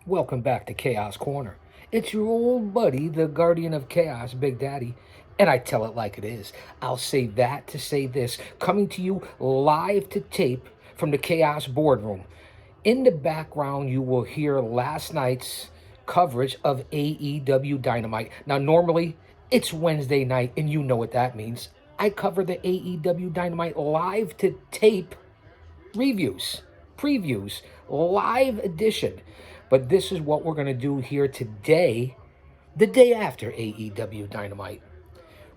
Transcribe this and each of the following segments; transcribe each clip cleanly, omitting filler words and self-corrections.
Welcome back to Chaos Corner. It's your old buddy, the Guardian of Chaos, Big Daddy, and I tell it like it is. I'll say that to say this, coming to you live to tape from the Chaos Boardroom. In the background, you will hear last night's coverage of AEW Dynamite. Now, normally, it's Wednesday night, and you know what that means. I cover the AEW Dynamite live to tape reviews, previews, live edition. But this is what we're going to do here today, the day after AEW Dynamite.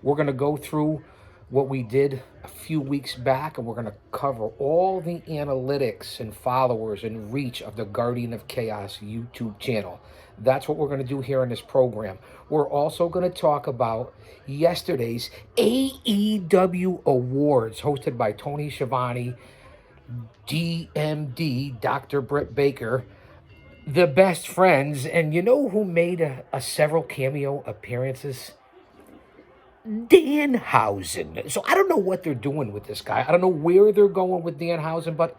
We're going to go through what we did a few weeks back, and we're going to cover all the analytics and followers and reach of the Guardian of Chaos YouTube channel. That's what we're going to do here in this program. We're also going to talk about yesterday's AEW Awards hosted by Tony Schiavone, DMD, Dr. Britt Baker, the best friends, and you know who made a several cameo appearances? Danhausen. So I don't know what they're doing with this guy. I don't know where they're going with Danhausen, but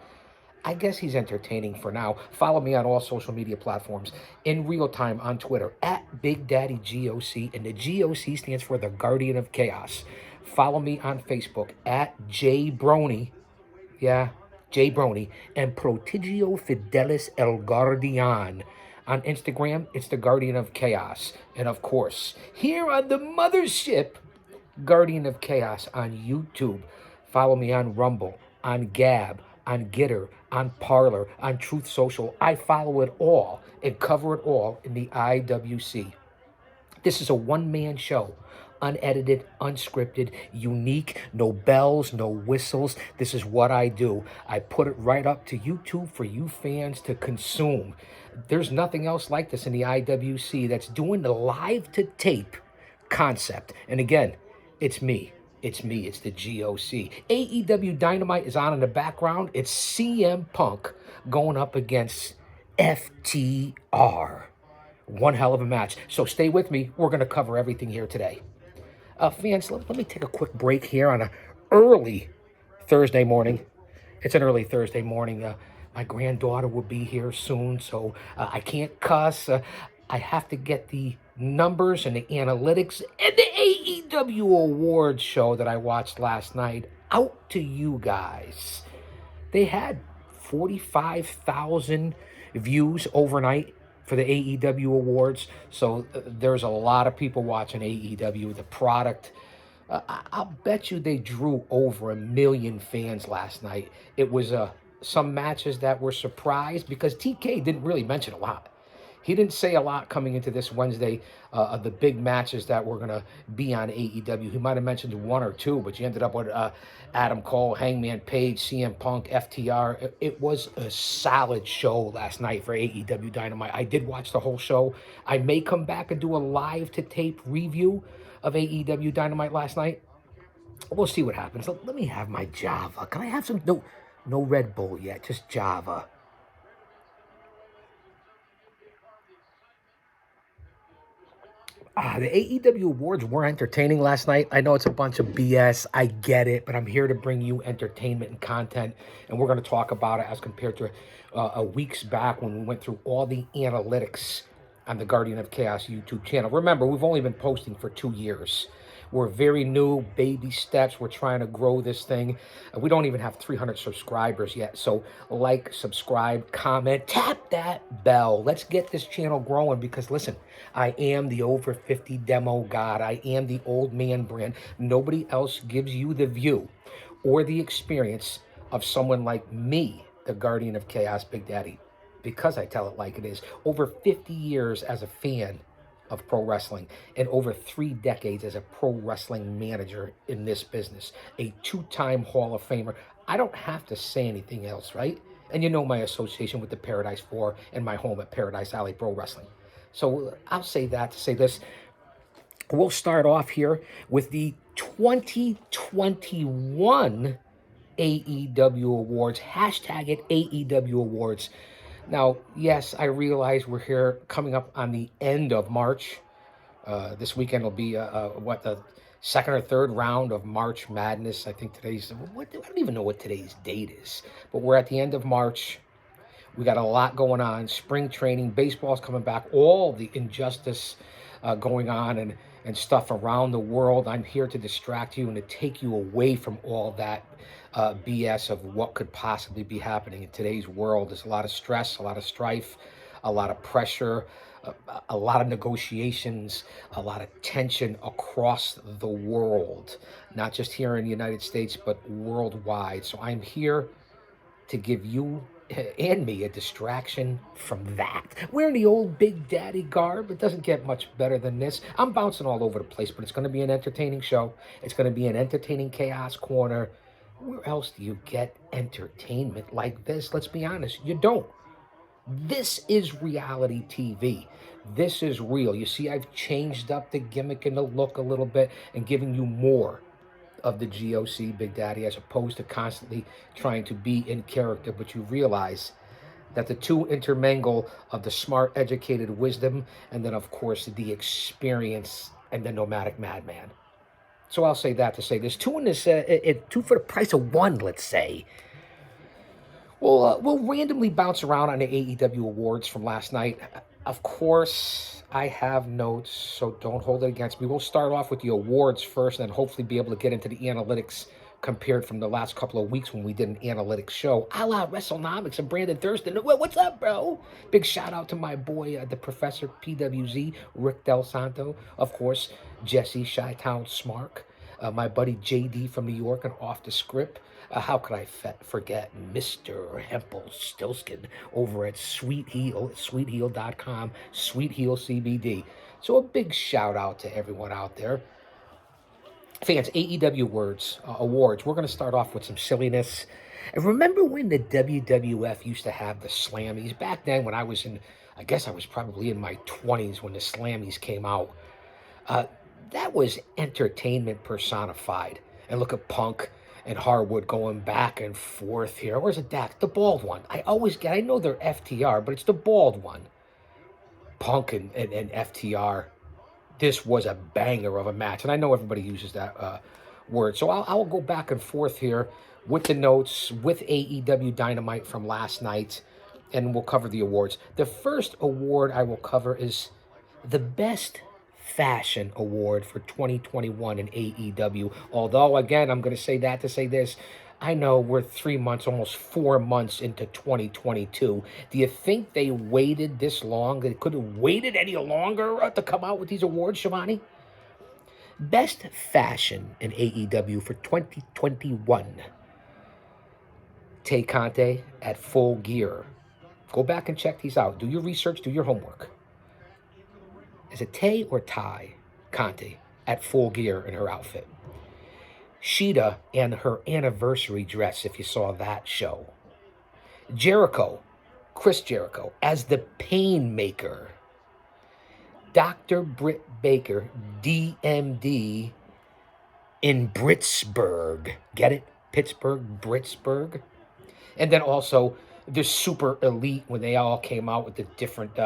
I guess he's entertaining for now. Follow me on all social media platforms in real time on Twitter at Big Daddy GOC, and the GOC stands for the Guardian of Chaos. Follow me on Facebook at J Brony. Yeah, Jay Brony, and Prodigio Fidelis El Guardian. On Instagram, it's the Guardian of Chaos. And of course, here on the mothership, Guardian of Chaos on YouTube. Follow me on Rumble, on Gab, on Gitter, on Parler, on Truth Social. I follow it all and cover it all in the IWC. This is a one-man show. Unedited, unscripted, unique, no bells, no whistles. This is what I do. I put it right up to YouTube for you fans to consume. There's nothing else like this in the IWC that's doing the live to tape concept. And again, it's me. It's me. It's the GOC. AEW Dynamite is on in the background. It's CM Punk going up against FTR. One hell of a match. So stay with me. We're going to cover everything here today. Fans, let me take a quick break here on an early Thursday morning. It's an early Thursday morning. My granddaughter will be here soon, so I can't cuss. I have to get the numbers and the analytics and the AEW Awards show that I watched last night out to you guys. They had 45,000 views overnight for the AEW Awards. So there's a lot of people watching AEW. The product, I'll bet you they drew over 1 million fans last night. It was some matches that were surprised because TK didn't really mention a lot. He didn't say a lot coming into this Wednesday of the big matches that were going to be on AEW. He might have mentioned one or two, but you ended up with Adam Cole, Hangman Page, CM Punk, FTR. It was a solid show last night for AEW Dynamite. I did watch the whole show. I may come back and do a live-to-tape review of AEW Dynamite last night. We'll see what happens. Let me have my Java. Can I have some? No Red Bull yet, just Java. The AEW Awards were entertaining last night. I know it's a bunch of BS. I get it, but I'm here to bring you entertainment and content, and we're going to talk about it as compared to a weeks back when we went through all the analytics on the Guardian of Chaos YouTube channel. Remember, we've only been posting for 2 years. We're very new, baby steps. We're trying to grow this thing. We don't even have 300 subscribers yet. So like, subscribe, comment, tap that bell. Let's get this channel growing because, listen, I am the over 50 demo god. I am the old man brand. Nobody else gives you the view or the experience of someone like me, the Guardian of Chaos, Big Daddy, because I tell it like it is. Over 50 years as a fan of pro wrestling and over 3 decades as a pro wrestling manager in this business, a 2-time Hall of Famer. I don't have to say anything else, right? And you know my association with the Paradise 4 and my home at Paradise Alley Pro Wrestling. So I'll say that to say this. We'll start off here with the 2021 AEW Awards. Hashtag it AEW Awards. Now, yes, I realize we're here coming up on the end of March. This weekend will be, the second or third round of March Madness. I think I don't even know what today's date is. But we're at the end of March. We got a lot going on. Spring training, baseball's coming back, all the injustice going on and stuff around the world. I'm here to distract you and to take you away from all that BS of what could possibly be happening in today's world. There's a lot of stress, a lot of strife, a lot of pressure, a lot of negotiations, a lot of tension across the world, not just here in the United States, but worldwide. So I'm here to give you and me a distraction from that. Wearing the old Big Daddy garb, it doesn't get much better than this. I'm bouncing all over the place, but it's going to be an entertaining show. It's going to be an entertaining chaos corner. Where else do you get entertainment like this? Let's be honest, you don't. This is reality TV. This is real. You see, I've changed up the gimmick and the look a little bit and giving you more of the GOC, Big Daddy, as opposed to constantly trying to be in character. But you realize that the two intermingle of the smart, educated wisdom and then, of course, the experience and the nomadic madman. So I'll say that to say there's two in this, two for the price of one, let's say. We'll randomly bounce around on the AEW awards from last night. Of course, I have notes, so don't hold it against me. We'll start off with the awards first and then hopefully be able to get into the analytics compared from the last couple of weeks when we did an analytics show. A la WrestleNomics and Brandon Thurston. What's up, bro? Big shout out to my boy, the Professor PWZ, Rick Del Santo. Of course, Jesse Chi-Town Smark. My buddy JD from New York and Off the Script. How could I forget Mr. Hempel Stilskin over at Sweet Heel, sweetheel.com, Sweet Heel CBD. So a big shout out to everyone out there. Fans, AEW awards. We're going to start off with some silliness. And remember when the WWF used to have the Slammies? Back then when I guess I was probably in my 20s when the Slammies came out. That was entertainment personified. And look at Punk and Harwood going back and forth here. Where's it, Dax? The bald one. I know they're FTR, but it's the bald one. Punk and FTR. This was a banger of a match. And I know everybody uses that word. So I'll go back and forth here with the notes, with AEW Dynamite from last night, and we'll cover the awards. The first award I will cover is the Best Fashion Award for 2021 in AEW. Although, again, I'm going to say that to say this. I know we're 3 months, almost 4 months into 2022. Do you think they waited this long? They could have waited any longer to come out with these awards, Shivani? Best Fashion in AEW for 2021. Tay Conte at Full Gear. Go back and check these out. Do your research, do your homework. Is it Tay or Ty Conte at Full Gear in her outfit? Sheeta and her anniversary dress, if you saw that show. Chris Jericho, as the Painmaker. Dr. Britt Baker, DMD, in Britsburg. Get it? Pittsburgh, Britsburg. And then also the Super Elite when they all came out with the different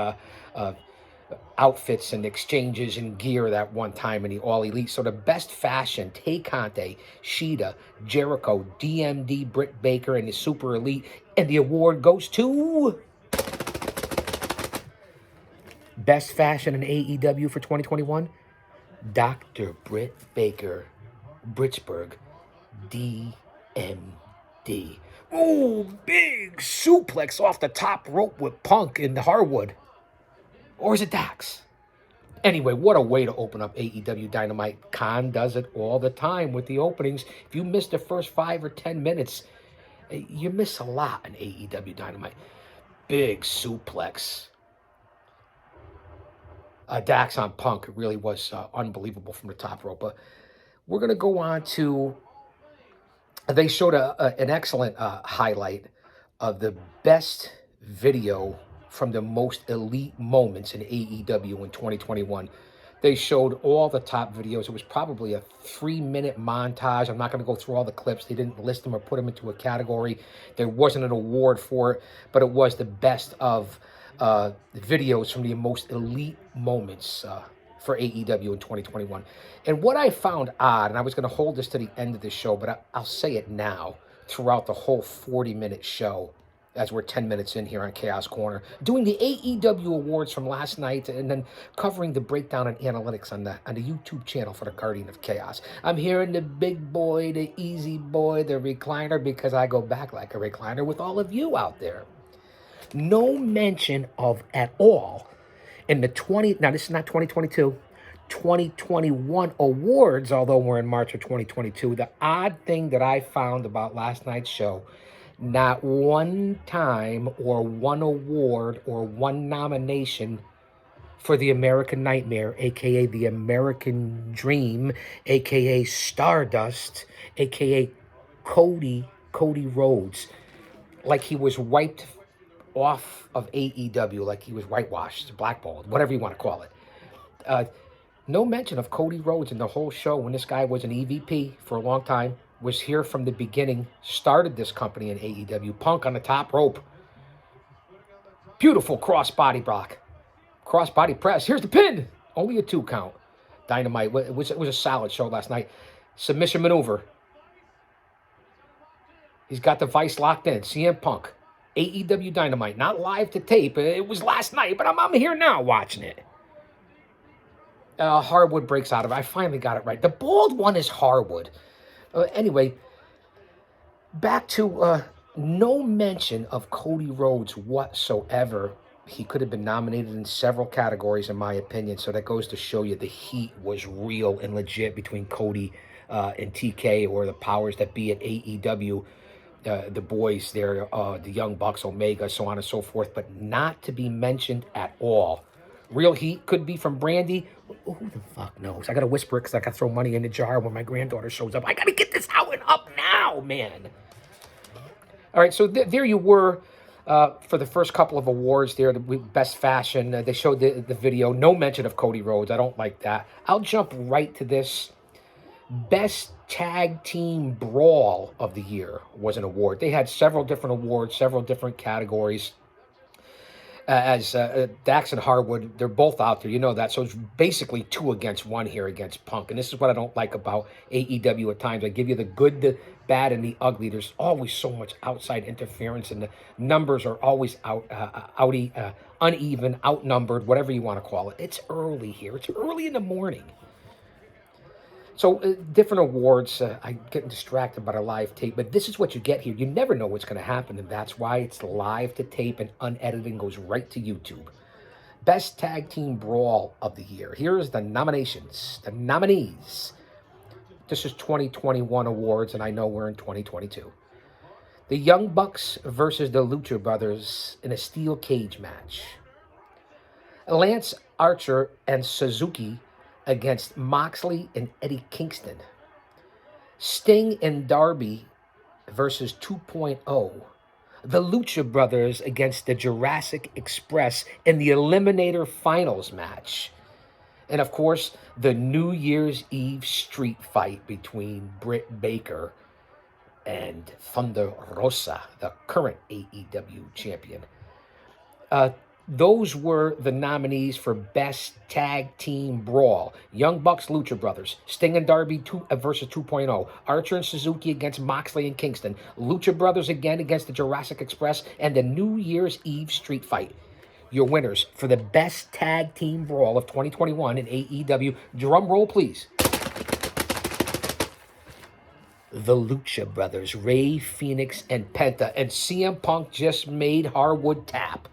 outfits and exchanges and gear that one time in the All Elite. So the Best Fashion, Tay Conte, Sheeta, Jericho, DMD, Britt Baker, and the Super Elite. And the award goes to Best Fashion in AEW for 2021, Dr. Britt Baker, Britsburg, DMD. Oh, big suplex off the top rope with Punk and Harwood. Or is it Dax? Anyway, what a way to open up AEW Dynamite. Khan does it all the time with the openings. If you miss the first 5 or 10 minutes, you miss a lot in AEW Dynamite. Big suplex. Dax on Punk really was unbelievable from the top rope. But we're going to go on to... They showed an excellent highlight of the best video from the most elite moments in AEW in 2021. They showed all the top videos. It was probably a 3-minute montage. I'm not going to go through all the clips. They didn't list them or put them into a category. There wasn't an award for it, but it was the best of videos from the most elite moments for AEW in 2021. And what I found odd, and I was going to hold this to the end of the show, but I'll say it now throughout the whole 40-minute show. as we're 10 minutes in here on Chaos Corner, doing the AEW awards from last night and then covering the breakdown and analytics on the YouTube channel for the Guardian of Chaos. I'm here in the big boy, the easy boy, the recliner, because I go back like a recliner with all of you out there. No mention of at all in the now this is not 2022, 2021 awards, although we're in March of 2022. The odd thing that I found about last night's show, not one time or one award or one nomination for the American Nightmare, aka the American Dream, aka Stardust, aka Cody Rhodes. Like he was wiped off of AEW, like he was whitewashed, blackballed, whatever you want to call it. No mention of Cody Rhodes in the whole show when this guy was an EVP for a long time, was here from the beginning, started this company in AEW. Punk on the top rope. Beautiful cross-body block. Cross-body press. Here's the pin. Only a 2 count. Dynamite. It was a solid show last night. Submission maneuver. He's got the vice locked in. CM Punk. AEW Dynamite. Not live to tape. It was last night, but I'm here now watching it. Harwood breaks out of it. I finally got it right. The bald one is Harwood. Anyway, back to no mention of Cody Rhodes whatsoever. He could have been nominated in several categories, in my opinion. So that goes to show you the heat was real and legit between Cody and TK, or the powers that be at AEW. The boys there, the Young Bucks, Omega, so on and so forth, but not to be mentioned at all. Real heat could be from Brandy. Who the fuck knows? I got to whisper it because I got to throw money in the jar when my granddaughter shows up. I got to get this out and up now, man. All right, so there you were for the first couple of awards there, the Best Fashion. They showed the video. No mention of Cody Rhodes. I don't like that. I'll jump right to this. Best Tag Team Brawl of the Year was an award. They had several different awards, several different categories. As Dax and Harwood, they're both out there, you know that. So it's basically 2 against 1 here against Punk. And this is what I don't like about AEW at times. I give you the good, the bad, and the ugly. There's always so much outside interference, and the numbers are always uneven, outnumbered, whatever you want to call it. It's early here. It's early in the morning. So different awards, I'm getting distracted by the live tape, but this is what you get here. You never know what's going to happen, and that's why it's live to tape and unedited and goes right to YouTube. Best Tag Team Brawl of the Year. Here's the nominations, the nominees. This is 2021 awards, and I know we're in 2022. The Young Bucks versus the Lucha Brothers in a steel cage match. Lance Archer and Suzuki against Moxley and Eddie Kingston. Sting and Darby versus 2.0. The Lucha Brothers against the Jurassic Express in the Eliminator Finals match. And of course, the New Year's Eve street fight between Britt Baker and Thunder Rosa, the current AEW champion. Those were the nominees for Best Tag Team Brawl. Young Bucks, Lucha Brothers. Sting and Darby versus 2.0. Archer and Suzuki against Moxley and Kingston. Lucha Brothers again against the Jurassic Express. And the New Year's Eve street fight. Your winners for the Best Tag Team Brawl of 2021 in AEW. Drum roll, please. The Lucha Brothers, Rey Fenix and Penta. And CM Punk just made Harwood tap.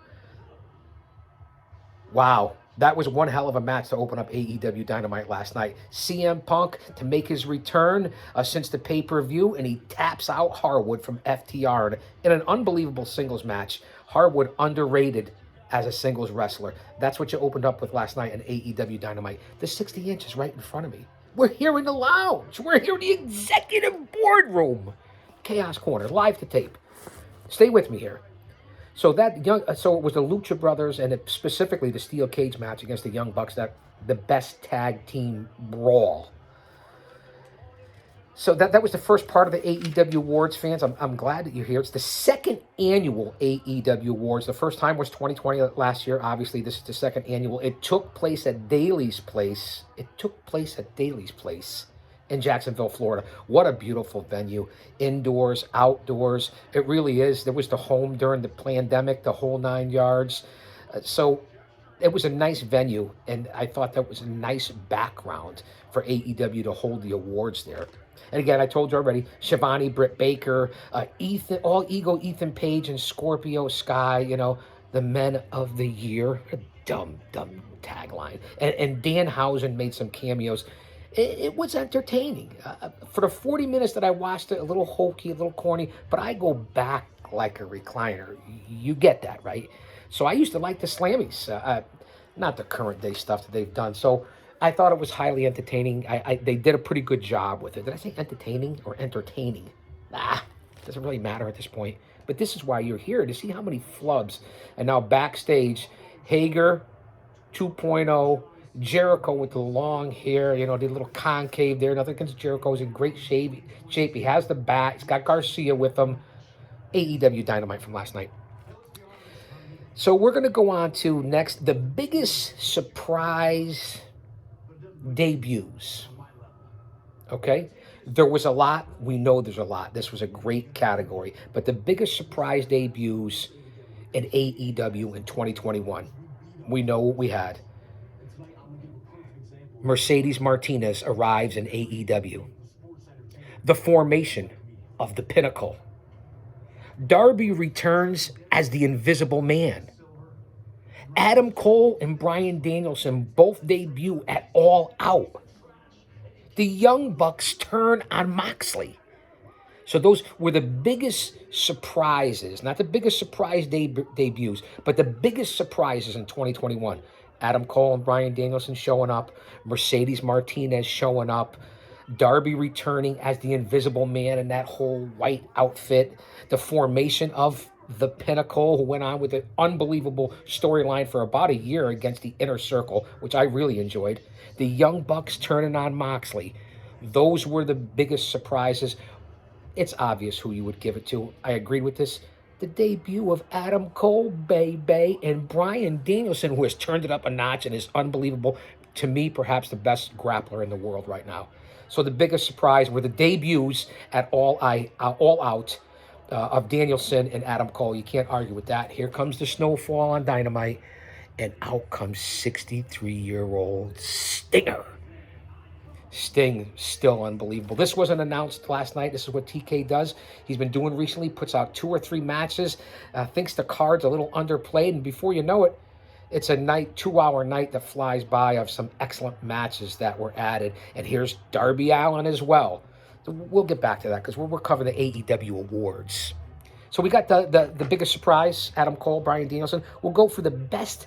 Wow, that was one hell of a match to open up AEW Dynamite last night. CM Punk to make his return since the pay-per-view, and he taps out Harwood from FTR in an unbelievable singles match. Harwood underrated as a singles wrestler. That's what you opened up with last night in AEW Dynamite. The 60 inches right in front of me. We're here in the lounge. We're here in the executive boardroom. Chaos Corner, live to tape. Stay with me here. So it was the Lucha Brothers, and specifically the steel cage match against the Young Bucks, that the Best Tag Team Brawl. So that was the first part of the AEW Awards, fans. I'm glad that you're here. It's the second annual AEW Awards. The first time was 2020 last year. Obviously, this is the second annual. It took place at Daly's Place. in Jacksonville, Florida. What a beautiful venue. Indoors, outdoors. It really is. There was the home during the pandemic, the whole 9 yards. So it was a nice venue, and I thought that was a nice background for AEW to hold the awards there. And again, I told you already, Shivani, Britt Baker, Ethan, All Ego, Ethan Page, and Scorpio Sky, the men of the year. A dumb tagline. And Danhausen made some cameos. It was entertaining. For the 40 minutes that I watched it, a little hokey, a little corny, but I go back like a recliner. You get that, right? So I used to like the Slammies, not the current day stuff that they've done. So I thought it was highly entertaining. They did a pretty good job with it. Did I say entertaining or entertaining? Doesn't really matter at this point. But this is why you're here, to see how many flubs. And now backstage, Hager 2.0, Jericho with the long hair, the little concave there. Nothing against Jericho. He's in great shape. He has the bat. He's got Garcia with him. AEW Dynamite from last night. So we're going to go on to next, the biggest surprise debuts. Okay? There was a lot. We know there's a lot. This was a great category. But the biggest surprise debuts in AEW in 2021, we know what we had. Mercedes Martinez arrives in AEW. The formation of the Pinnacle. Darby returns as the Invisible Man. Adam Cole and Bryan Danielson both debut at All Out. The Young Bucks turn on Moxley. So those were the biggest surprises, not the biggest surprise debuts, but the biggest surprises in 2021. Adam Cole and Bryan Danielson showing up, Mercedes Martinez showing up, Darby returning as the Invisible Man in that whole white outfit, the formation of the Pinnacle, who went on with an unbelievable storyline for about a year against the Inner Circle, which I really enjoyed. The Young Bucks turning on Moxley. Those were the biggest surprises. It's obvious who you would give it to. I agreed with this. The debut of Adam Cole, baby, and Bryan Danielson, who has turned it up a notch and is unbelievable. To me, perhaps the best grappler in the world right now. So the biggest surprise were the debuts at All Out of Danielson and Adam Cole. You can't argue with that. Here comes the snowfall on Dynamite, and out comes 63-year-old Stinger. Sting, still unbelievable. This wasn't announced last night. This is what TK does. He's been doing recently, puts out 2 or 3 matches, thinks the card's a little underplayed, and before you know it, it's a 2-hour night that flies by of some excellent matches that were added. And here's Darby Allin as well. So we'll get back to that because we're covering the AEW awards. So we got the biggest surprise, Adam Cole, Bryan Danielson. We'll go for the best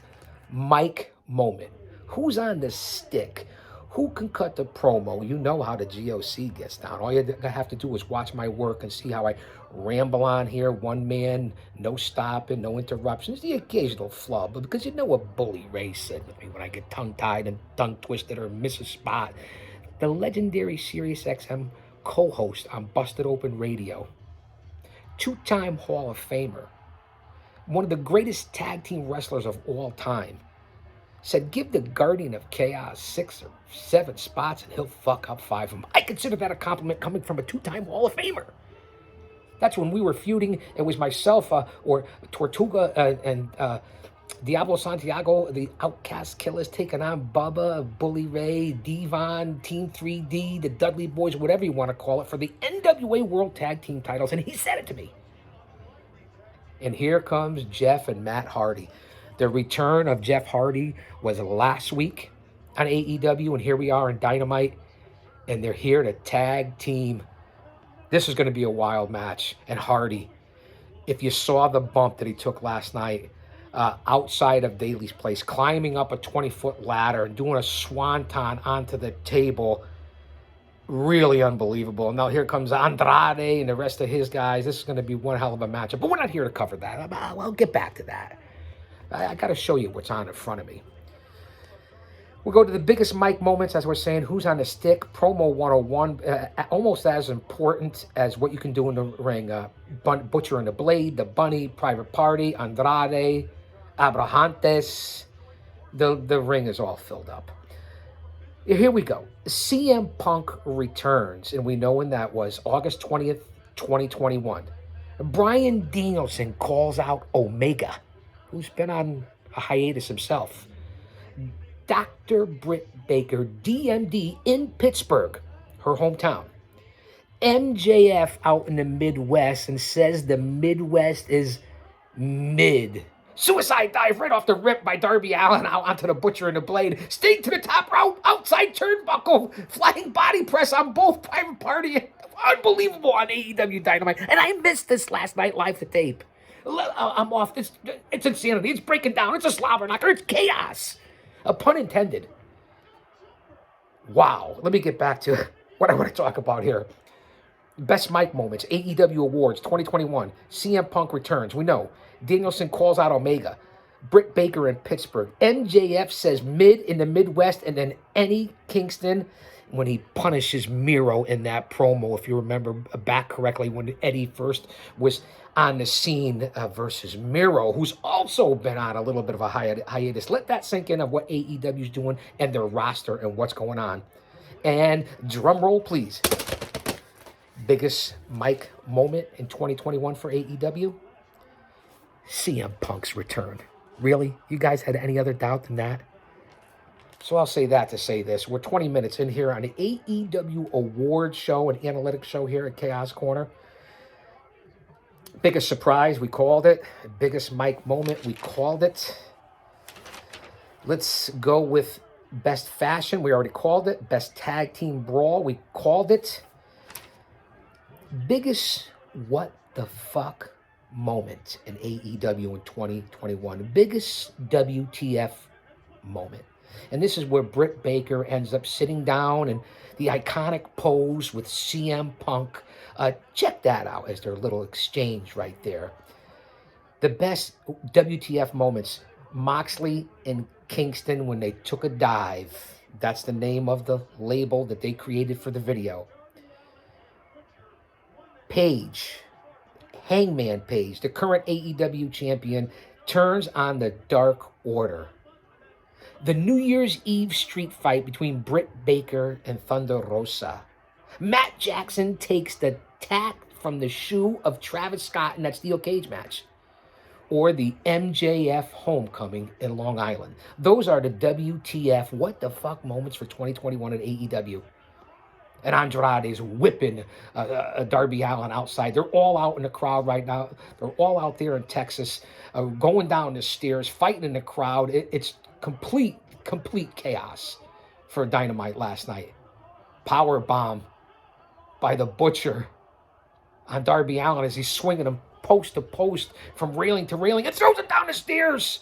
mic moment. Who's on the stick? Who can cut the promo? You know how the GOC gets down. All you have to do is watch my work and see how I ramble on here. One man, no stopping, no interruptions. The occasional flub, because you know what Bully Ray said with me when I get tongue-tied and tongue-twisted or miss a spot. The legendary SiriusXM co-host on Busted Open Radio. 2-time Hall of Famer. One of the greatest tag team wrestlers of all time. Said, give the Guardian of Chaos 6 or 7 spots and he'll fuck up 5 of them. I consider that a compliment coming from a 2-time Hall of Famer. That's when we were feuding. It was myself or Tortuga and Diablo Santiago, the Outcast Killers, taking on Bubba, Bully Ray, Devon, Team 3D, the Dudley Boys, whatever you want to call it, for the NWA World Tag Team titles. And he said it to me. And here comes Jeff and Matt Hardy. The return of Jeff Hardy was last week on AEW, and here we are in Dynamite, and they're here to tag team. This is going to be a wild match. And Hardy, if you saw the bump that he took last night outside of Daly's place, climbing up a 20-foot ladder and doing a swanton onto the table, really unbelievable. And now here comes Andrade and the rest of his guys. This is going to be one hell of a matchup, but we're not here to cover that. I'll get back to that. I got to show you what's on in front of me. We'll go to the biggest mic moments, as we're saying. Who's on the stick? Promo 101, almost as important as what you can do in the ring. Butcher and the Blade, the Bunny, Private Party, Andrade, Abrahantes. The ring is all filled up. Here we go. CM Punk returns, and we know when that was, August 20th, 2021. Bryan Danielson calls out Omega, who's been on a hiatus himself. Dr. Britt Baker, DMD, in Pittsburgh, her hometown. MJF out in the Midwest and says the Midwest is mid. Suicide dive right off the rip by Darby Allin out onto the Butcher and the Blade. Sting to the top rope, outside turnbuckle. Flying body press on both Private Party. Unbelievable on AEW Dynamite. And I missed this last night live to tape. I'm off. It's insanity. It's breaking down. It's a slobber knocker. It's chaos. A pun intended. Wow. Let me get back to what I want to talk about here. Best mic moments, AEW Awards 2021. CM Punk returns. We know. Danielson calls out Omega. Britt Baker in Pittsburgh. MJF says mid in the Midwest, and then Eddie Kingston when he punishes Miro in that promo, if you remember back correctly, when Eddie first was on the scene versus Miro, who's also been on a little bit of a hiatus. Let that sink in of what AEW is doing and their roster and what's going on. And drum roll, please. Biggest mic moment in 2021 for AEW? CM Punk's return. Really? You guys had any other doubt than that? So I'll say that to say this. We're 20 minutes in here on the AEW Awards show and analytics show here at Chaos Corner. Biggest surprise, we called it. Biggest mic moment, we called it. Let's go with best fashion. We already called it. Best tag team brawl, we called it. Biggest what the fuck moment in AEW in 2021. Biggest WTF moment. And this is where Britt Baker ends up sitting down and the iconic pose with CM Punk. Check that out as their little exchange right there. The best WTF moments. Moxley and Kingston when they took a dive. That's the name of the label that they created for the video. Page, Hangman Page, the current AEW champion, turns on the Dark Order. The New Year's Eve street fight between Britt Baker and Thunder Rosa. Matt Jackson takes the tack from the shoe of Travis Scott in that steel cage match. Or the MJF homecoming in Long Island. Those are the WTF, what the fuck moments for 2021 at AEW. And Andrade is whipping Darby Allin outside. They're all out in the crowd right now. They're all out there in Texas, going down the stairs, fighting in the crowd. It's complete chaos for Dynamite last night. Power bomb by the Butcher on Darby Allin as he's swinging him post to post from railing to railing and throws it down the stairs.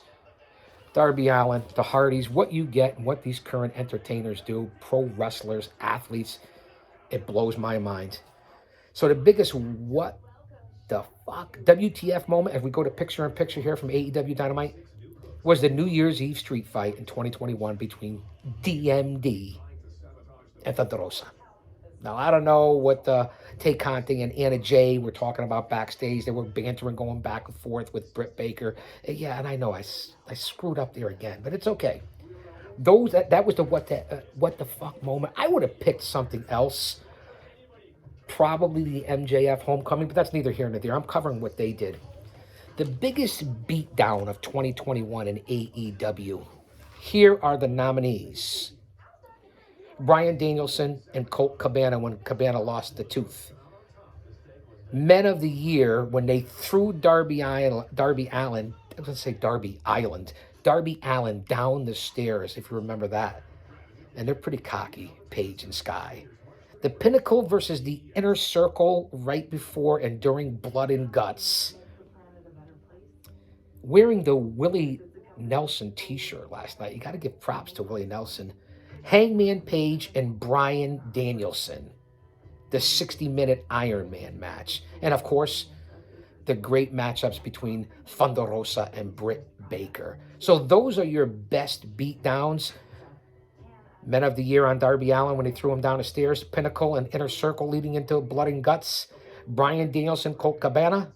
Darby Allin, the Hardys, what you get and what these current entertainers do, pro wrestlers, athletes, it blows my mind. So the biggest what the fuck WTF moment, as we go to picture-in-picture here from AEW Dynamite, was the New Year's Eve street fight in 2021 between DMD and Thunder Rosa. Now, I don't know what Tay Conte and Anna Jay were talking about backstage. They were bantering, going back and forth with Britt Baker. Yeah, and I know I screwed up there again, but it's okay. That was the what the fuck moment. I would have picked something else. Probably the MJF homecoming, but that's neither here nor there. I'm covering what they did. The biggest beatdown of 2021 in AEW. Here are the nominees. Bryan Danielson and Colt Cabana when Cabana lost the tooth. Men of the Year when they threw Darby Allin down the stairs, if you remember that. And they're pretty cocky, Paige and Sky. The Pinnacle versus the Inner Circle right before and during Blood and Guts. Wearing the Willie Nelson t-shirt last night. You got to give props to Willie Nelson. Hangman Page and Bryan Danielson. The 60-minute Iron Man match. And of course, the great matchups between Thunder Rosa and Britt Baker. So those are your best beatdowns. Men of the Year on Darby Allin when he threw him down the stairs. Pinnacle and Inner Circle leading into Blood and Guts. Bryan Danielson, Colt Cabana.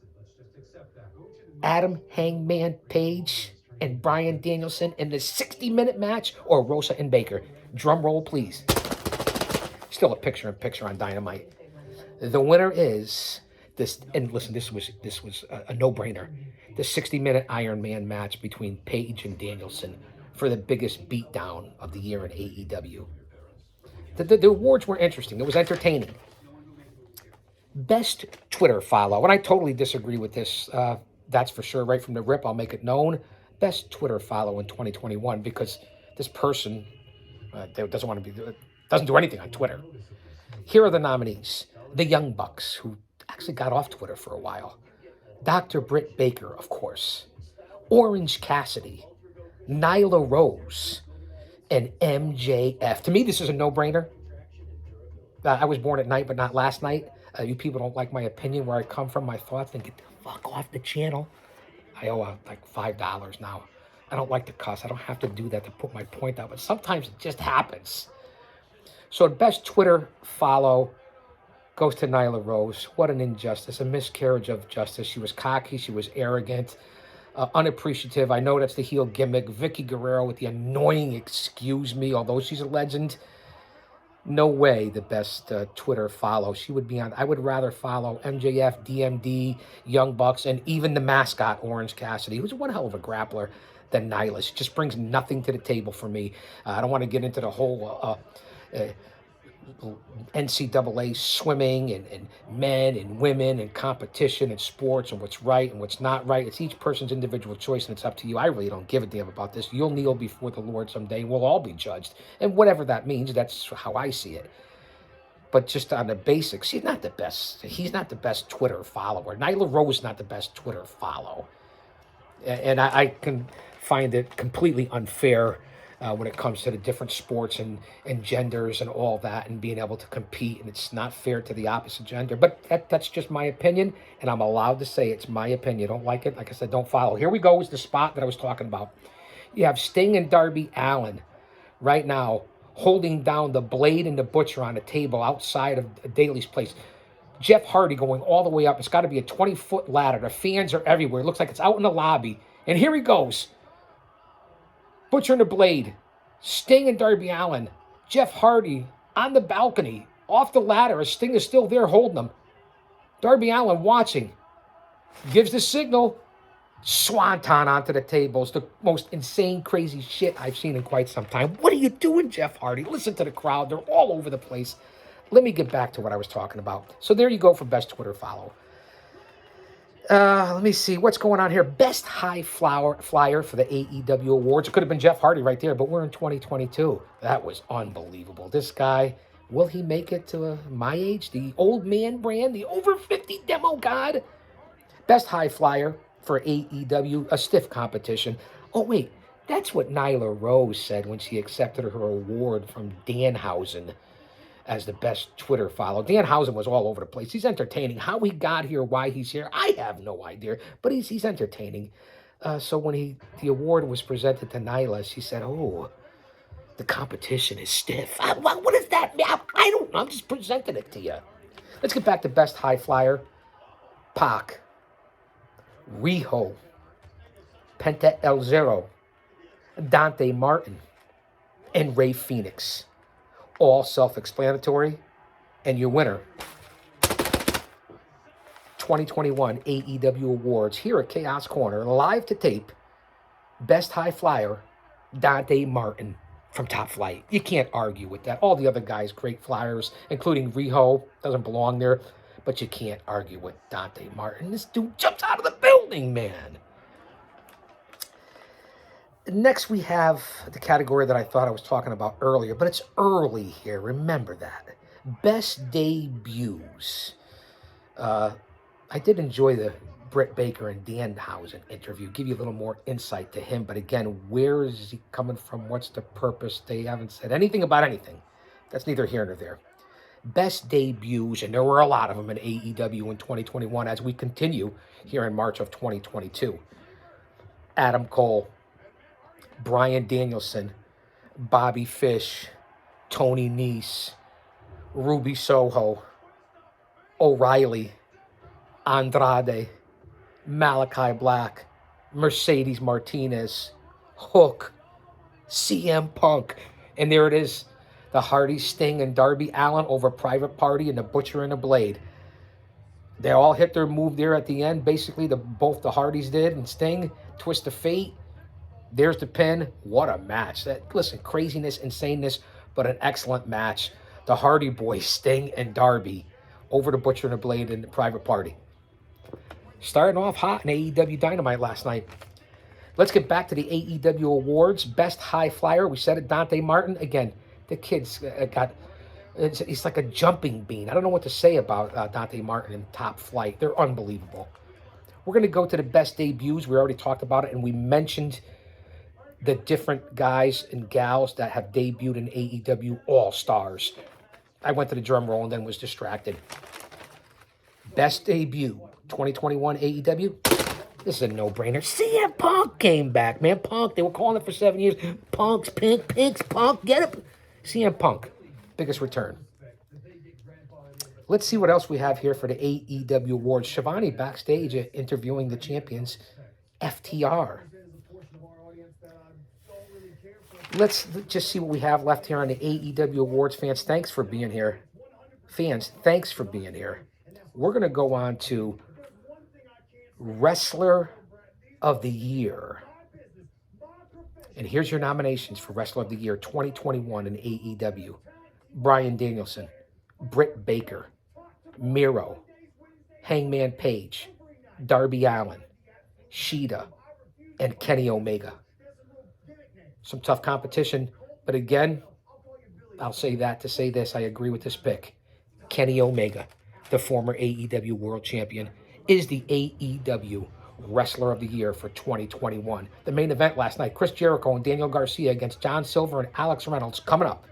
Adam Hangman Page and Bryan Danielson in the 60-minute match, or Rosa and Baker? Drum roll, please. Still a picture-in-picture on Dynamite. The winner is this, and listen, this was a no-brainer. The 60-minute Iron Man match between Page and Danielson for the biggest beatdown of the year in AEW. The awards were interesting. It was entertaining. Best Twitter follow, and I totally disagree with this. That's for sure. Right from the rip, I'll make it known. Best Twitter follow in 2021, because this person doesn't do anything on Twitter. Here are the nominees: the Young Bucks, who actually got off Twitter for a while; Dr. Britt Baker, of course; Orange Cassidy; Nyla Rose; and MJF. To me, this is a no-brainer. I was born at night, but not last night. You people don't like my opinion, where I come from, my thoughts, then get the fuck off the channel. I owe like $5 now. I don't like to cuss. I don't have to do that to put my point out, but sometimes it just happens. So the best Twitter follow goes to Nyla Rose. What an injustice, a miscarriage of justice. She was cocky, she was arrogant, unappreciative. I know that's the heel gimmick. Vicky Guerrero with the annoying excuse me, although she's a legend. No way the best Twitter follow. She would be on. I would rather follow MJF, DMD, Young Bucks, and even the mascot, Orange Cassidy, who's one hell of a grappler, than Nyla. She just brings nothing to the table for me. I don't want to get into the whole NCAA swimming and men and women and competition and sports and what's right and what's not right. It's each person's individual choice, and it's up to you. I really don't give a damn about this. You'll kneel before the Lord someday. We'll all be judged. And whatever that means, that's how I see it. But just on the basics, she's not the best. He's not the best Twitter follower. Nyla Rose is not the best Twitter follow. And I can find it completely unfair when it comes to the different sports and genders and all that, and being able to compete, and it's not fair to the opposite gender. But that's just my opinion, and I'm allowed to say it's my opinion. Don't like it, like I said, don't follow. Here we go is the spot that I was talking about. You have Sting and Darby Allin right now holding down the Blade and the Butcher on a table outside of Daly's place. Jeff Hardy going all the way up. It's got to be a 20-foot ladder. The fans are everywhere. It looks like it's out in the lobby. And here he goes. Butcher and the Blade, Sting and Darby Allin, Jeff Hardy on the balcony, off the ladder as Sting is still there holding him. Darby Allin watching, gives the signal, swanton onto the table. It's the most insane, crazy shit I've seen in quite some time. What are you doing, Jeff Hardy? Listen to the crowd. They're all over the place. Let me get back to what I was talking about. So there you go for best Twitter follow. Let me see what's going on here. Best high flyer for the AEW Awards. It could have been Jeff Hardy right there, but we're in 2022. That was unbelievable. This guy, will he make it to my age? The old man brand, the over 50 demo god. Best high flyer for AEW, a stiff competition. Oh, wait, that's what Nyla Rose said when she accepted her award from Danhausen as the best Twitter follow. Danhausen was all over the place. He's entertaining. How he got here, why he's here, I have no idea. But he's entertaining. So when the award was presented to Nyla, she said, "Oh, the competition is stiff." What does that mean? I don't know. I'm just presenting it to you. Let's get back to best high flyer. Pac, Riho, Penta El Zero, Dante Martin, and Ray Phoenix. All self-explanatory. And your winner, 2021 AEW Awards, here at Chaos Corner, live to tape, best high flyer, Dante Martin from Top Flight. You can't argue with that. All the other guys, great flyers, including Riho, doesn't belong there, but you can't argue with Dante Martin. This dude jumps out of the building, man. Next, we have the category that I thought I was talking about earlier, but it's early here. Remember that. Best debuts. I did enjoy the Britt Baker and Danhausen interview. Give you a little more insight to him. But again, where is he coming from? What's the purpose? They haven't said anything about anything. That's neither here nor there. Best debuts, and there were a lot of them in AEW in 2021 as we continue here in March of 2022. Adam Cole, Bryan Danielson, Bobby Fish, Tony Nese, Ruby Soho, O'Reilly, Andrade, Malachi Black, Mercedes Martinez, Hook, CM Punk. And there it is. The Hardy, Sting, and Darby Allin over Private Party and the Butcher and the Blade. They all hit their move there at the end. Basically, both the Hardys did, and Sting, Twist of Fate. There's the pin. What a match. Listen, craziness, insaneness, but an excellent match. The Hardy Boys, Sting and Darby, over the Butcher and the Blade and the Private Party. Starting off hot in AEW Dynamite last night. Let's get back to the AEW Awards. Best High Flyer. We said it, Dante Martin. Again, the kid's he's like a jumping bean. I don't know what to say about Dante Martin in Top Flight. They're unbelievable. We're going to go to the best debuts. We already talked about it, and we mentioned the different guys and gals that have debuted in AEW All-Stars. I went to the drum roll and then was distracted. Best debut, 2021 AEW. This is a no-brainer. CM Punk came back, man. Punk, they were calling it for 7 years. Punk's, Pink's, Punk, get it. CM Punk, biggest return. Let's see what else we have here for the AEW Awards. Shivani backstage interviewing the champions, FTR. Let's just see what we have left here on the AEW Awards. Fans, thanks for being here. We're going to go on to Wrestler of the Year. And here's your nominations for Wrestler of the Year 2021 in AEW. Bryan Danielson, Britt Baker, Miro, Hangman Page, Darby Allin, Shida, and Kenny Omega. Some tough competition, but again, I'll say that to say this. I agree with this pick. Kenny Omega, the former AEW World Champion, is the AEW Wrestler of the Year for 2021. The main event last night, Chris Jericho and Daniel Garcia against John Silver and Alex Reynolds coming up.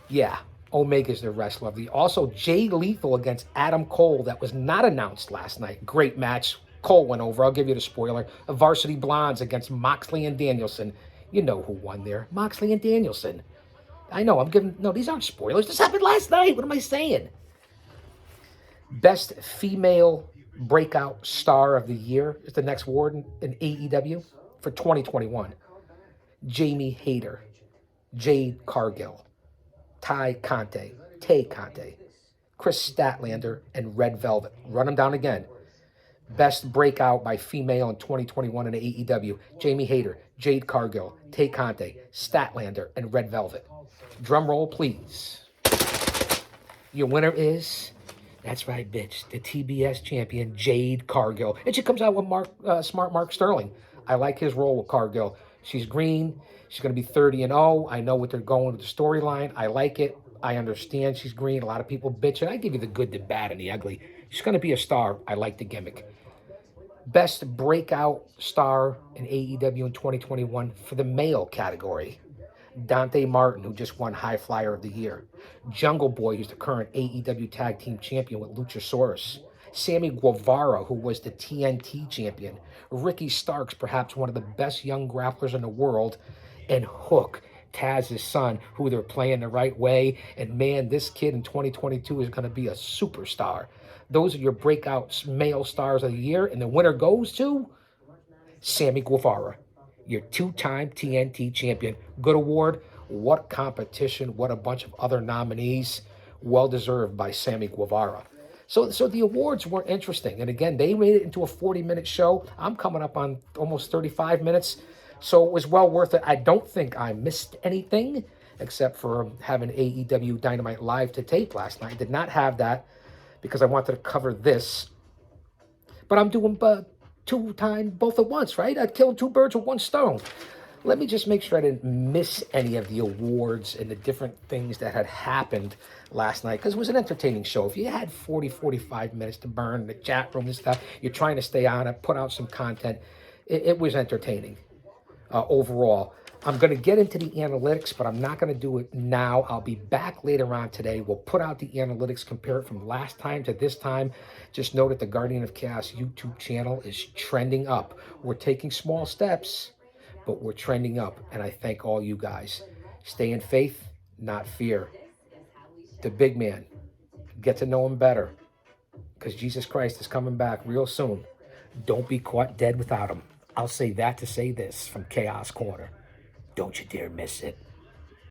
Yeah, Omega's the Wrestler of the Year. Also, Jay Lethal against Adam Cole. That was not announced last night. Great match. Cole went over. I'll give you the spoiler. Varsity Blondes against Moxley and Danielson. You know who won there. Moxley and Danielson. I know, no, these aren't spoilers. This happened last night. What am I saying? Best Female Breakout Star of the Year is the next award in AEW for 2021. Jamie Hayter, Jade Cargill, Tay Conte, Chris Statlander, and Red Velvet. Run them down again. Best breakout by female in 2021 in AEW. Jamie Hayter, Jade Cargill, Tay Conte, Statlander, and Red Velvet. Drum roll, please. Your winner is, that's right, bitch, the TBS champion, Jade Cargill. And she comes out with smart Mark Sterling. I like his role with Cargill. She's green. She's going to be 30-0. I know what they're going with the storyline. I like it. I understand she's green. A lot of people bitch, and I give you the good, the bad, and the ugly. She's going to be a star. I like the gimmick. Best breakout star in AEW in 2021 for the male category. Dante Martin, who just won High Flyer of the Year. Jungle Boy, who's the current AEW Tag Team Champion with Luchasaurus. Sammy Guevara, who was the TNT Champion. Ricky Starks, perhaps one of the best young grapplers in the world. And Hook, Taz's son, who they're playing the right way. And man, this kid in 2022 is going to be a superstar. Those are your breakout male stars of the year. And the winner goes to Sammy Guevara, your two-time TNT champion. Good award. What competition. What a bunch of other nominees. Well-deserved by Sammy Guevara. So the awards were interesting. And again, they made it into a 40-minute show. I'm coming up on almost 35 minutes. So it was well worth it. I don't think I missed anything except for having AEW Dynamite Live to tape last night. I did not have that because I wanted to cover this. But I'm doing two times both at once, right? I'd kill two birds with one stone. Let me just make sure I didn't miss any of the awards and the different things that had happened last night, because it was an entertaining show. If you had 45 minutes to burn in the chat room and stuff, you're trying to stay on it, put out some content, it was entertaining overall. I'm going to get into the analytics, but I'm not going to do it now. I'll be back later on today. We'll put out the analytics, compare it from last time to this time. Just know that the Guardian of Chaos YouTube channel is trending up. We're taking small steps, but we're trending up, and I thank all you guys. Stay in faith, not fear. The big man, get to know him better, because Jesus Christ is coming back real soon. Don't be caught dead without him. I'll say that to say this from Chaos Corner. Don't you dare miss it.